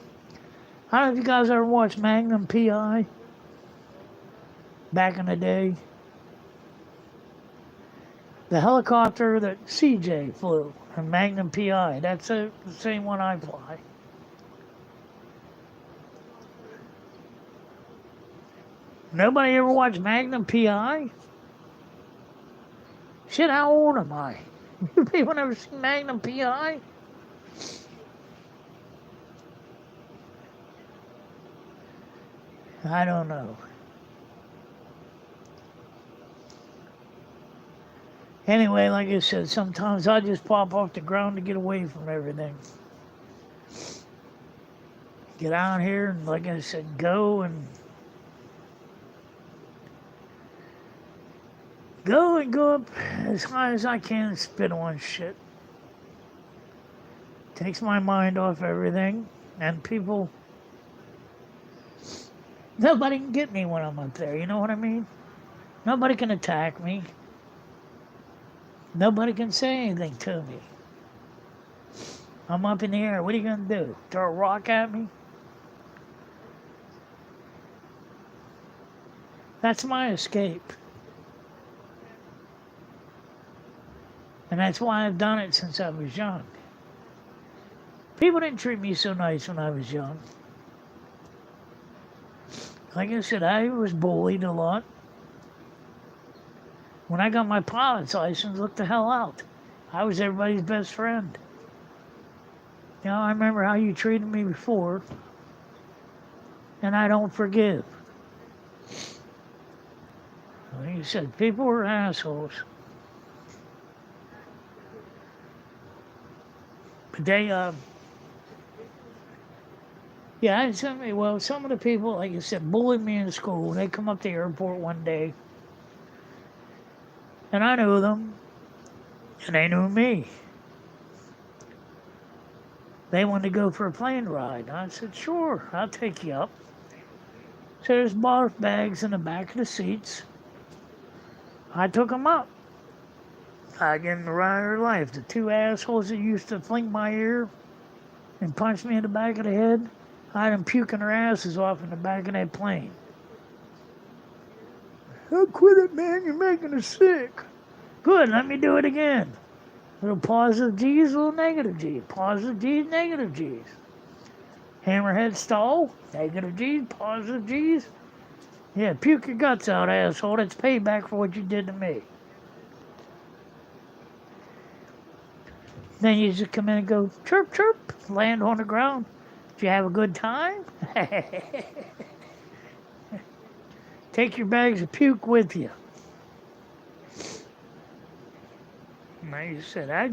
I don't know if you guys ever watched Magnum P.I. back in the day. The helicopter that CJ flew, a Magnum P.I., that's the same one I fly. Nobody ever watched Magnum P.I.? Shit, how old am I? You people never seen Magnum P.I.? I don't know. Anyway, like I said, sometimes I just pop off the ground to get away from everything. Get out here and, like I said, go up as high as I can and spit on shit. Takes my mind off everything, and people, nobody can get me when I'm up there, you know what I mean? Nobody can attack me. Nobody can say anything to me. I'm up in the air, what are you gonna do? Throw a rock at me? That's my escape. And that's why I've done it since I was young. People didn't treat me so nice when I was young. Like I said, I was bullied a lot. When I got my pilot's license, look the hell out. I was everybody's best friend. You know, I remember how you treated me before, and I don't forgive. Like you said, people were assholes. But they, yeah, some of the people, like I said, bullied me in school. They come up to the airport one day, and I knew them, and they knew me. They wanted to go for a plane ride. I said, sure, I'll take you up. So there's barf bags in the back of the seats. I took them up. I gave them the ride of their life. The two assholes that used to fling my ear and punch me in the back of the head, I had them puking their asses off in the back of that plane. Oh, quit it, man. You're making us sick. Good, let me do it again. Little positive G's, little negative G's. Positive G's, negative G's. Hammerhead stall, negative G's, positive G's. Yeah, puke your guts out, asshole. That's payback for what you did to me. Then you just come in and go, chirp, chirp, land on the ground. Did you have a good time? Take your bags of puke with you. Like I said, I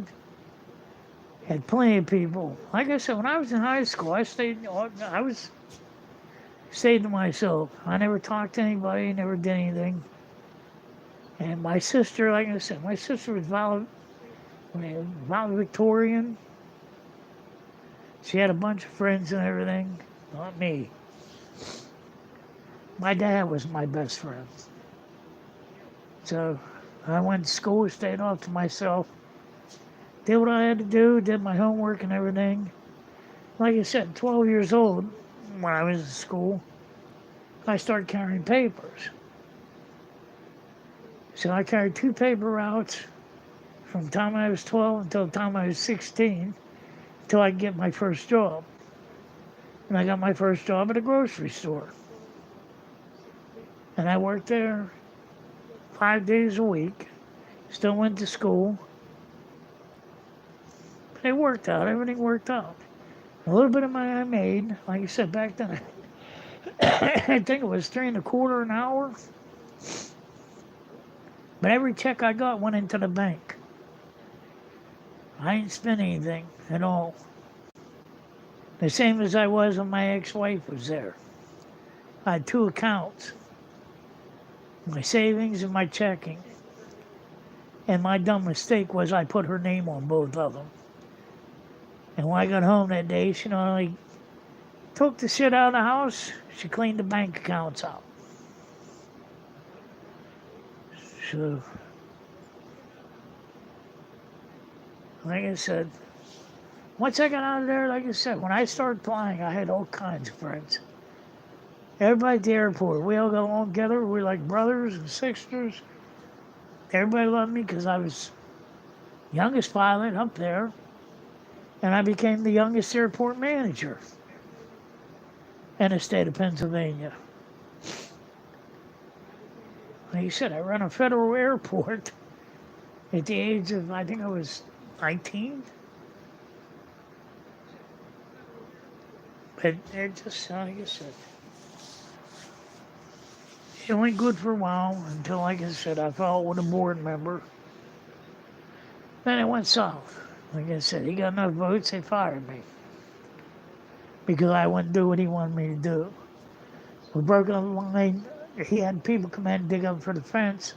had plenty of people. Like I said, when I was in high school, I stayed to myself. I never talked to anybody, never did anything. And my sister, like I said, my sister was valedictorian. She had a bunch of friends and everything. Not me. My dad was my best friend. So I went to school, stayed off to myself. Did what I had to do, did my homework and everything. Like I said, 12 years old, when I was in school, I started carrying papers. So I carried 2 paper routes from the time I was 12 until the time I was 16, until I could get my first job. And I got my first job at a grocery store. And I worked there 5 days a week. Still went to school. But it worked out. Everything worked out. A little bit of money I made, like I said back then, I think it was $3.25 an hour. But every check I got went into the bank. I didn't spend anything at all. The same as I was when my ex-wife was there. I had 2 accounts. My savings and my checking. And my dumb mistake was I put her name on both of them. And when I got home that day, she not only took the shit out of the house, she cleaned the bank accounts out. So, like I said, once I got out of there, like I said, when I started flying, I had all kinds of friends. Everybody at the airport, we all got along together. We were like brothers and sisters. Everybody loved me because I was youngest pilot up there. And I became the youngest airport manager in the state of Pennsylvania. Like you said, I ran a federal airport at the age of, I think I was 19. But it just, like I said, it went good for a while until, like I said, I fell out with a board member. Then it went south. Like I said, he got enough votes, they fired me. Because I wouldn't do what he wanted me to do. We broke up the line. He had people come in and dig up for the fence.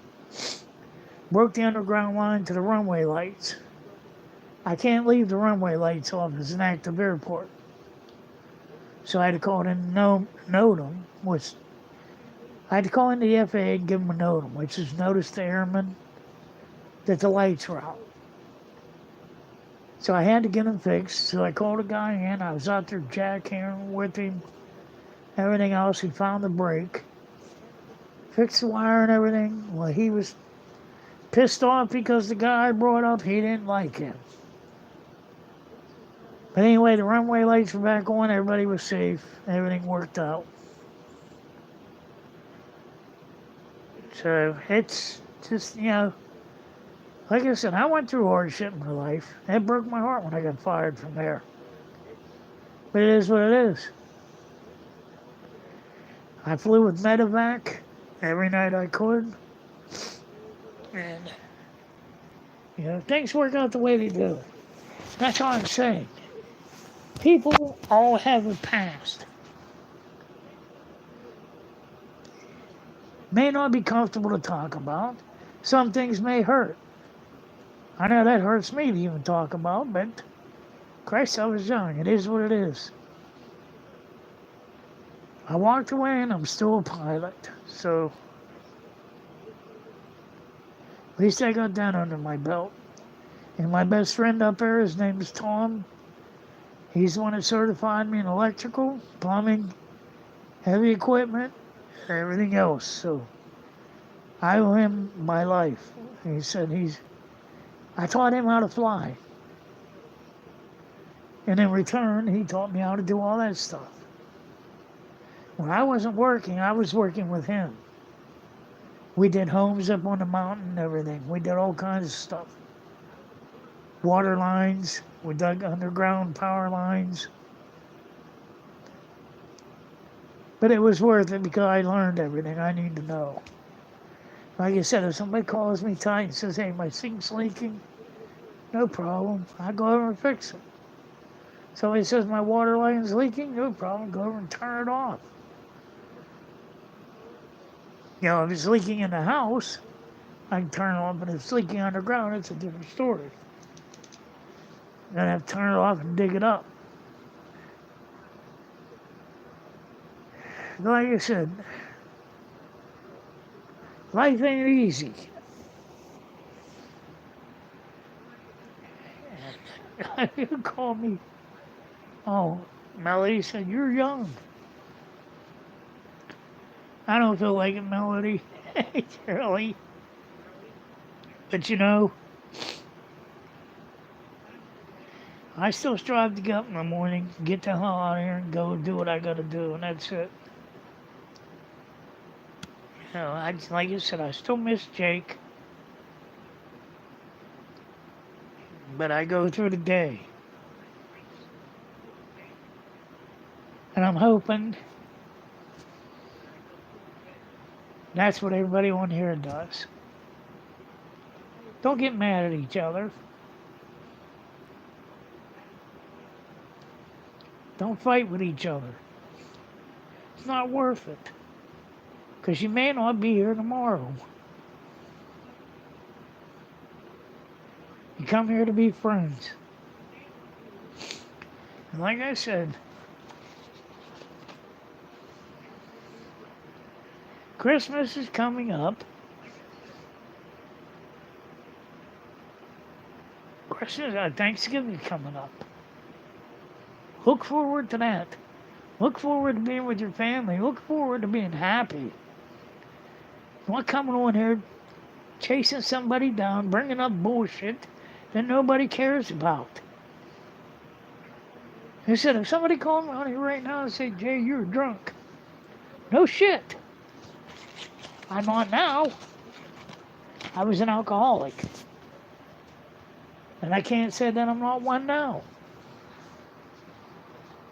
Broke the underground line to the runway lights. I can't leave the runway lights off. It's an active airport. So I had to call in and note them, which I had to call in the FAA and give them a note, which is notice to airmen that the lights were out. So I had to get them fixed. So I called a guy in. I was out there jackhammering with him, everything else. He found the break, fixed the wire and everything. Well, he was pissed off because the guy I brought up, he didn't like him. But anyway, the runway lights were back on. Everybody was safe. Everything worked out. So it's just, like I said, I went through hardship in my life. It broke my heart when I got fired from there. But it is what it is. I flew with medevac every night I could. And, things work out the way they do. That's all I'm saying. People all have a past. May not be comfortable to talk about. Some things may hurt. I know that hurts me to even talk about, but Christ, I was young. It is what it is. I walked away and I'm still a pilot. So at least I got that under my belt. And my best friend up there, his name is Tom. He's the one that certified me in electrical, plumbing, heavy equipment, and everything else. So I owe him my life. He said I taught him how to fly. And in return, he taught me how to do all that stuff. When I wasn't working, I was working with him. We did homes up on the mountain and everything. We did all kinds of stuff. Water lines. We dug underground power lines. But it was worth it because I learned everything I need to know. Like I said, if somebody calls me tight and says, hey, my sink's leaking, no problem. I go over and fix it. Somebody says my water line's leaking, no problem. Go over and turn it off. If it's leaking in the house, I can turn it off. But if it's leaking underground, it's a different story. Then I have to turn it off and dig it up. Like I said, life ain't easy. You call me, Melody said, you're young. I don't feel like it, Melody. Really. But I still strive to get up in the morning, get the hell out of here and go do what I gotta do, and that's it. Like I said, I still miss Jake. But I go through the day. And I'm hoping that's what everybody on here does. Don't get mad at each other. Don't fight with each other. It's not worth it. Because you may not be here tomorrow. You come here to be friends. And like I said, Christmas is coming up. Thanksgiving is coming up. Look forward to that. Look forward to being with your family. Look forward to being happy. Not coming on here chasing somebody down, bringing up bullshit that nobody cares about. I said, if somebody called me on here right now and said, Jay, you're drunk. No shit. I'm not now. I was an alcoholic. And I can't say that I'm not one now.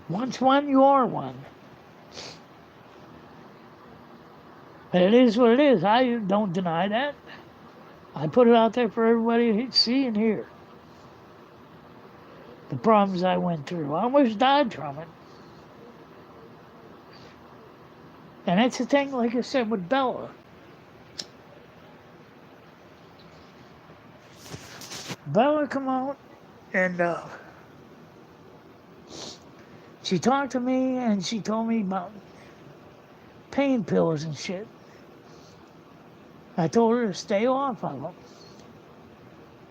Once one, you are one. But it is what it is. I don't deny that. I put it out there for everybody to see and hear. The problems I went through. I almost died from it. And that's the thing, like I said, with Bella. Bella come out and she talked to me and she told me about pain pills and shit. I told her to stay off of them.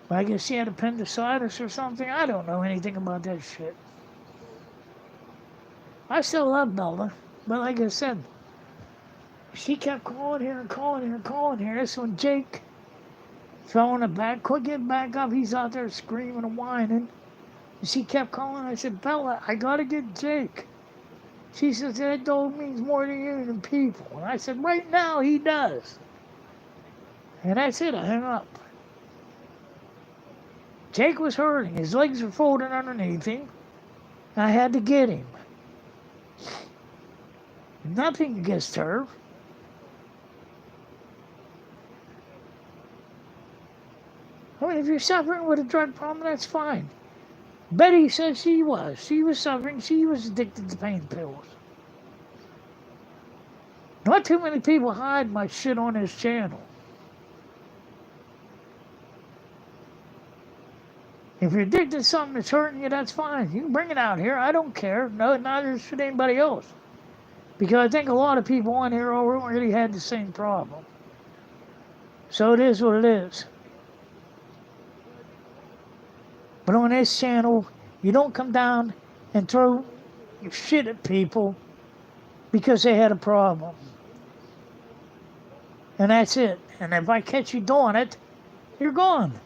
But I guess she had appendicitis or something. I don't know anything about that shit. I still love Bella, but like I said, she kept calling here and calling here and calling here. That's when Jake fell on the back. Couldn't get back up. He's out there screaming and whining. And she kept calling. I said, Bella, I gotta get Jake. She says, that dog means more to you than people. And I said, right now he does. And that's it. I hung up. Jake was hurting. His legs were folded underneath him. I had to get him. Nothing against her. I mean, if you're suffering with a drug problem, that's fine. Betty says she was. She was suffering. She was addicted to pain pills. Not too many people hide my shit on this channel. If you're addicted to something that's hurting you, that's fine. You can bring it out here. I don't care. No, neither should anybody else. Because I think a lot of people on here already had the same problem. So it is what it is. But on this channel, you don't come down and throw your shit at people because they had a problem. And that's it. And if I catch you doing it, you're gone.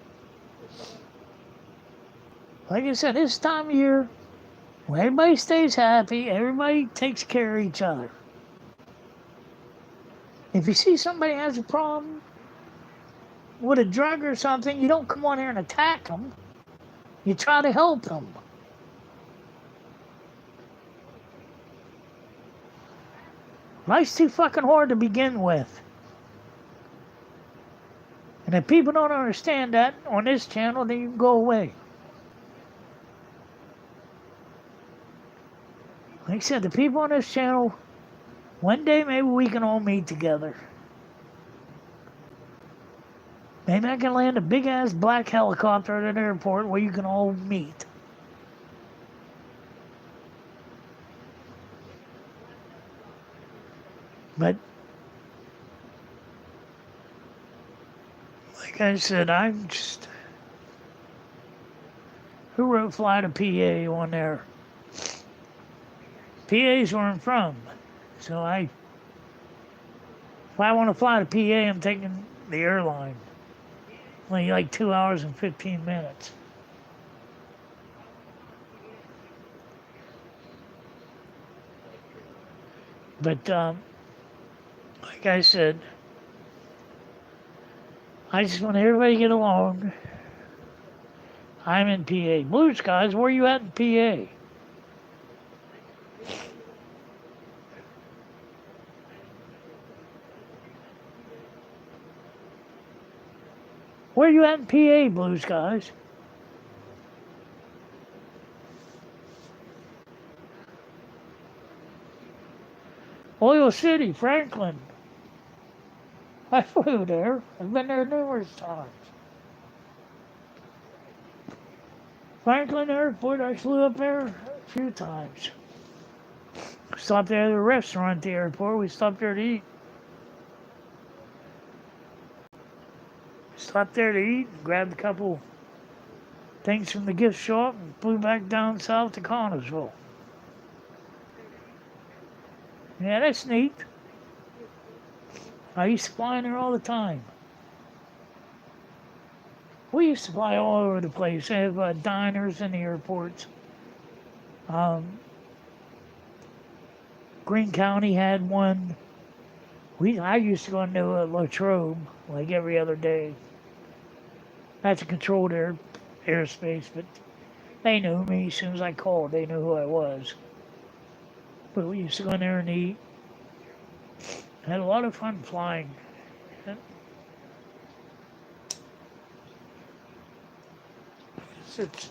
Like I said, this time of year, when everybody stays happy, everybody takes care of each other. If you see somebody has a problem with a drug or something, you don't come on here and attack them. You try to help them. Life's too fucking hard to begin with. And if people don't understand that on this channel, then you can go away. Like I said, the people on this channel, one day maybe we can all meet together. Maybe I can land a big-ass black helicopter at an airport where you can all meet. But, like I said, I'm just... Who wrote Fly to PA on there? PA's where I'm from. So if I want to fly to PA, I'm taking the airline. Only like 2 hours and 15 minutes. But, like I said, I just want everybody to get along. I'm in PA. Blue Skies, where are you at in PA? Where are you at in PA, Blue Skies? Oil City, Franklin. I flew there. I've been there numerous times. Franklin Airport, I flew up there a few times. Stopped there at the restaurant at the airport. We stopped there to eat. Stopped there to eat, grabbed a couple things from the gift shop, and flew back down south to Connersville. Yeah, that's neat. I used to fly in there all the time. We used to fly all over the place. They have diners in the airports. Greene County had one. I used to go into Latrobe like every other day. That's a controlled airspace, but they knew me as soon as I called. They knew who I was. But we used to go in there and eat. Had a lot of fun flying. It's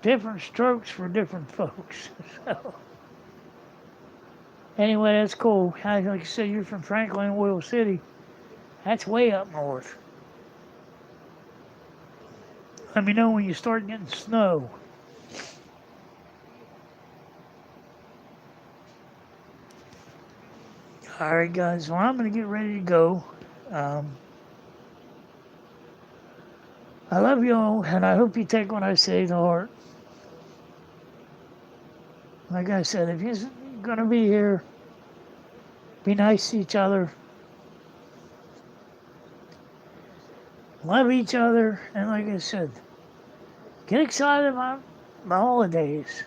different strokes for different folks. So anyway, that's cool. Like I said, you're from Franklin, Oil City. That's way up north. Let me know when you start getting snow. All right, guys. Well, I'm going to get ready to go. Um, I love you all, and I hope you take what I say to heart. Like I said, if you're going to be here, be nice to each other. Love each other. And like I said, get excited about the holidays.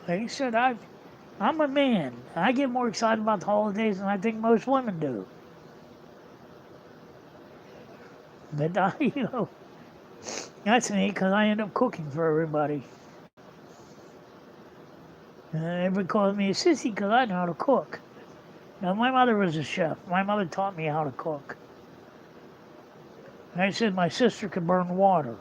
Like I said, I'm a man. I get more excited about the holidays than I think most women do. But, that's me because I end up cooking for everybody. Everybody calls me a sissy because I know how to cook. Now, my mother was a chef. My mother taught me how to cook. And I said my sister could burn water.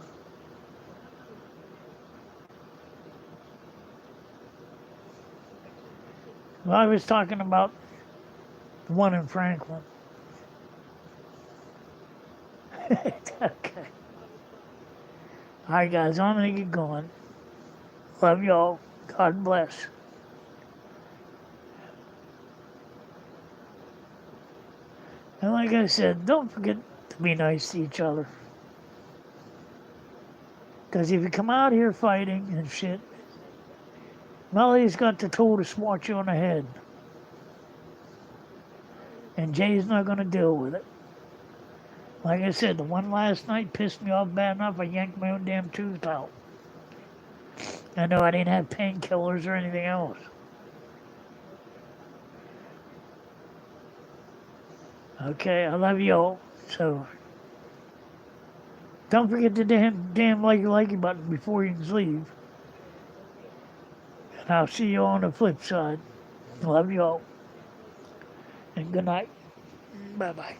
Well, I was talking about the one in Franklin. Okay. All right, guys, I'm going to get going. Love y'all. God bless. And like I said, don't forget to be nice to each other. Because if you come out here fighting and shit, Melly's got the tool to swat you on the head. And Jay's not going to deal with it. Like I said, the one last night pissed me off bad enough I yanked my own damn tooth out. I know I didn't have painkillers or anything else. Okay, I love you all. So, don't forget the damn likey button before you leave. And I'll see you on the flip side. Love you all. And good night. Bye-bye.